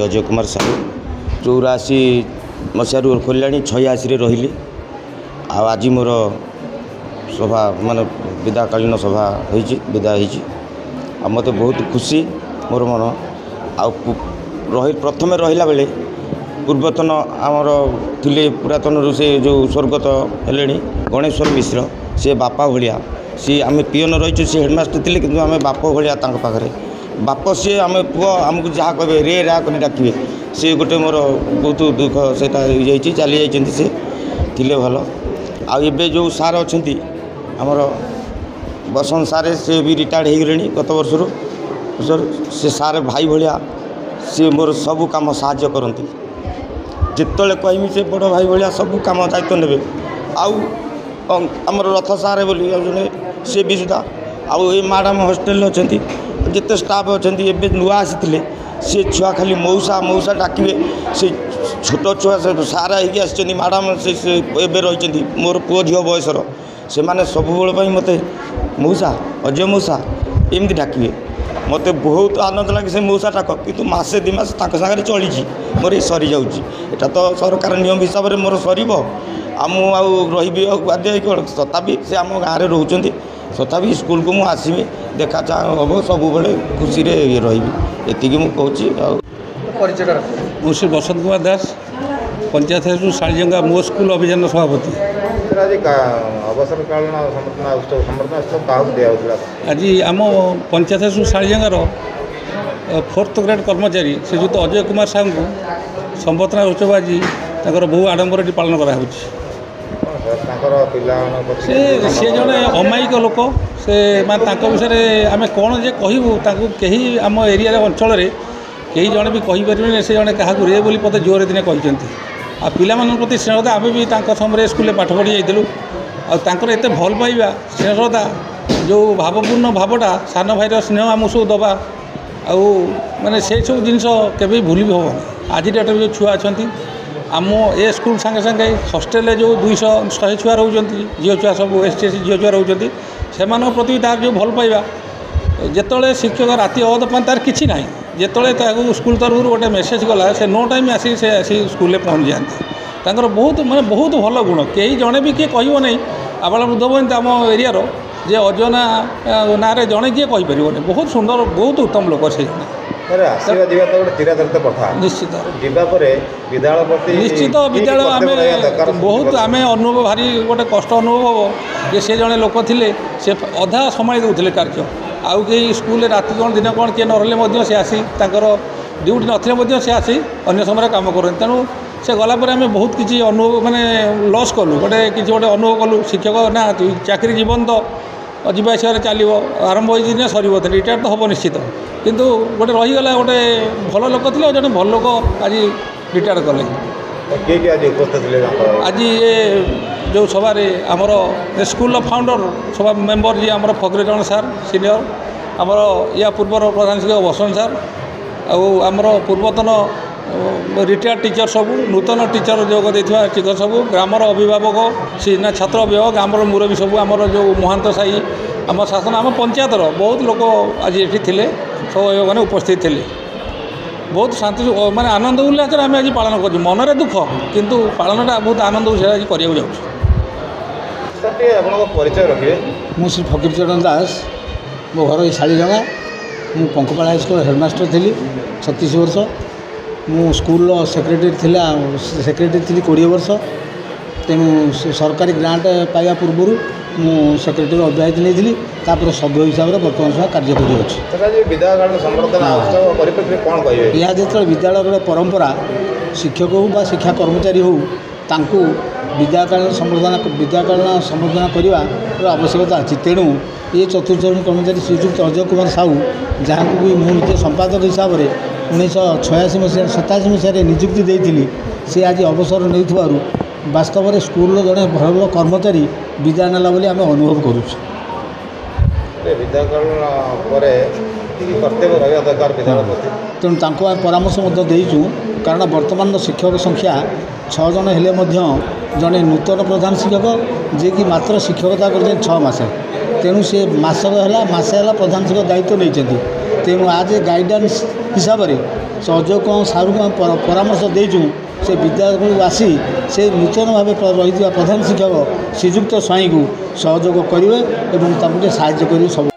अजय कुमार साहू 84 मसीह खोल 86 रही आज मोर सभा मान विदाकालीन सभा विदा मत बहुत खुशी मोर मन प्रथम रहा बेले पूर्वतन आमर थिले पुरातन से जो स्वर्गत हेले गणेश्वर मिश्र से बापा भाया सी आम पियन रही सी हेडमास्टर थे कि आम बाप भाया पाखे बाप सी आम पुआ आमको जहाँ कहे रे रा कर डाके सी गोटे मोर बहुत दुख से चली जाती से थिले भल आबे जो सार अच्छा आमर बसंत सारे से भी रिटायर्ड हो गले गत वर्ष से सारे भाई भाया सी मोर सबू कम साहाय्य करती जिते कहमी से बड़ भाई भाया सबू कम दायित्व ने आमर रथ सारे बोली सी भी सुधा आउ मैडम हॉस्टेल अच्छा जिते स्टाफ अच्छा नुआ आसी सी छुआ खाली मौसा मौसा डाके से छोट छुआ सारा हो मैडम से रही मोर पुओ झील बयसर से मैंने सब मत मौसा अजय मौसा एमती डाके मत बहुत आनंद लगे से मौसा डाक कि मसे दि मास सागर चली मोर सरी जाऊँगा तो सरकार नियम हिसाब से मोर सर रही बाध्य कौन तथापि से आम गाँव में रोच तथापि स्कूल को मुझे आसमी देखा चाह हम सब बड़े खुशी ये रही मुझे श्री बसंत कुमार दास पंचायत शालीजंगा मो स्कूल अभियान सभापति आज आम पंचायत शालीजंगार 4th ग्रेड कर्मचारी श्रीजुत अजय कुमार साहू को संबर्धना उत्सव आज बहु आडंबर पालन कराऊँ से जड़े अमायिक लोक से विषय आम कौन जे कहूँ कहीं आम एरिया अंचल कहीं जड़े भी कहीपर से जड़े क्या रे बोली पते जोर दिन कहते आ पिला प्रति स्नेहता आम भी समय स्कूल पाठ पढ़ी जाइलु आर एत भल पाइबा स्नेहता जो भावपूर्ण भावटा सान भाईर स्नेह आम सब दबा आउ माने से सब जिनस के भूल भी हम आज डेट जो छुआ अच्छा आम ए स्कूल सांगे सांगे हॉस्टेल जो 200 छुआ रोचे झील छुआ सब ST झील छुआ रोचे से प्रति तार जो भल पाइबा जिते शिक्षक राति अवध पान तार कि ना जिते स्कूल तरफ गोटे मेसेज गला से नो टाइम आसी से आसी स्कूल पहुँच जाते बहुत माने बहुत भल गुण कहीं जड़े भी किए कह नहीं आबाल वृद्ध बनी आम एरियार जे अजना ना जड़े किए कहीपर बहुत सुंदर बहुत उत्तम लोक से निश्चित निश्चित विद्यालय आम बहुत आम अनुभव भारी गोटे कष्ट अनुभव हम जे से जड़े लोक थे से अधा संभाली दूसरे कार्य आउ कहीं स्कूल राति कौन दिन कौन किए नरले से आसी ड्यूटी नथिले से आसी अन्य समय काम करते तेणु से गलापर आम बहुत किसी अनुभव माने लॉस कलु गोटे किसी गोटे अनुभव कलु शिक्षक ना चाकरी जीवन तो जीवास चलो आरंभ हो सर रिटायर तो हम निश्चित किंतु गोटे रहीगला गोटे भल लोक थे जड़े भल लोक आज रिटायर कले आज ये जो सभार आमर स्कूल फाउंडर सभा मेम्बर जी आमर फकीरचरण सार सीनियर आमर या पूर्वर प्रधान शिक्षक बसंत सार आमर पूर्वतन रिटायर्ड टीचर सब नूतन टीचर जोग देथिबा शिक्षक सब ग्रामर अभिभावक सीना छात्र अभिभावक आमर मुरबी सब आमर जो महांत साई आम शासन आम पंचायतर बहुत लोक आज ये थे सब मैंने उपस्थित थे बहुत शांति माने आनंद उल्लास आम आज पालन कर मनरे दुख किंतु पालनटा बहुत आनंद आज कर परिचय रखिए मु श्री फकीरचरण दास मो घर शालीजंगा मु पंखपाल हाईस्कूल हेडमास्टर थी 36 वर्ष मु स्कूल सेक्रेटरी थी 20 वर्ष तेणु सरकारी ग्रांट पाइबा पूर्व मु सेक्रेटरी अब्याहित नहीं तापर सभ्य हिसाब से बर्तमान समय कार्य कर जो विद्यालय परंपरा शिक्षक हो बा शिक्षा कर्मचारी हो तांकू विद्याकालीन संबर्धना करने आवश्यकता अच्छी तेणु ये चतुर्थ श्रेणी कर्मचारी श्रीजुक्त अजय कुमार साहू जहाँ को भी मुझे संपादक हिसाब से 1986 मसीह 87 मसीह निजुक्ति देती सी आज अवसर नहीं वास्तव में स्कूल जड़े भल कर्मचारी विदाय नाला बोली आम अनुभव करुँ तेणु परामर्श देचु कारण बर्तमान शिक्षक संख्या 6 जन हेले जड़े नूतन प्रधान शिक्षक जी कि मात्र शिक्षकता कर 6 मास तेणु सी मासे प्रधान शिक्षक दायित्व नहीं तेणु आज गाइडेंस हिसाब से ସେ ଅଜୟକୁ ସାରୁକୁ ପରାମର୍ଶ ଦେଇଛୁ ସେ ବିଦ୍ୟାଳୟକୁ ଆସି ସେ ନୂତନ ଭାବେ ରହିଥିବା ପ୍ରଧାନ ଶିକ୍ଷକ ଶ୍ରୀଯୁକ୍ତ ସ୍ୱାଇଁଙ୍କୁ ସହଯୋଗ କରିବେ ଏବଂ ତାଙ୍କୁ ଟିକେ ସାହାଯ୍ୟ କରିବେ ସବୁ।